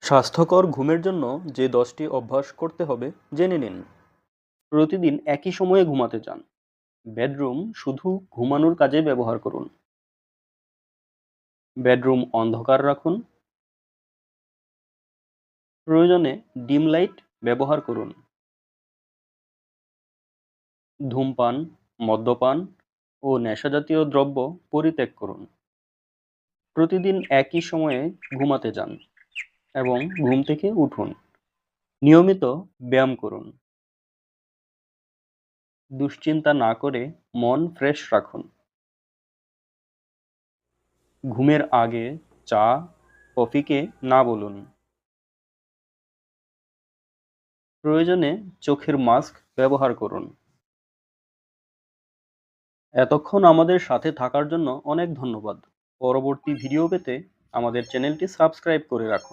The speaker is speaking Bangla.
স্বাস্থ্যকর ঘুমের জন্য যে 10টি অভ্যাস করতে হবে জেনে নিন। প্রতিদিন একই সময়ে ঘুমাতে যান। বেডরুম শুধু ঘুমানোর কাজে ব্যবহার করুন। বেডরুম অন্ধকার রাখুন। প্রয়োজনে ডিম লাইট ব্যবহার করুন। ধূমপান, মদ্যপান ও নেশাজাতীয় দ্রব্য পরিত্যাগ করুন। প্রতিদিন একই সময়ে ঘুমাতে যান এবং ঘুম থেকে উঠুন। নিয়মিত ব্যায়াম করুন। দুশ্চিন্তা না করে মন ফ্রেশ রাখুন। ঘুমের আগে চা, কফিকে না বলুন। প্রয়োজনে চোখের মাস্ক ব্যবহার করুন। এতক্ষণ আমাদের সাথে থাকার জন্য অনেক ধন্যবাদ। পরবর্তী ভিডিও পেতে আমাদের চ্যানেলটি সাবস্ক্রাইব করে রাখুন।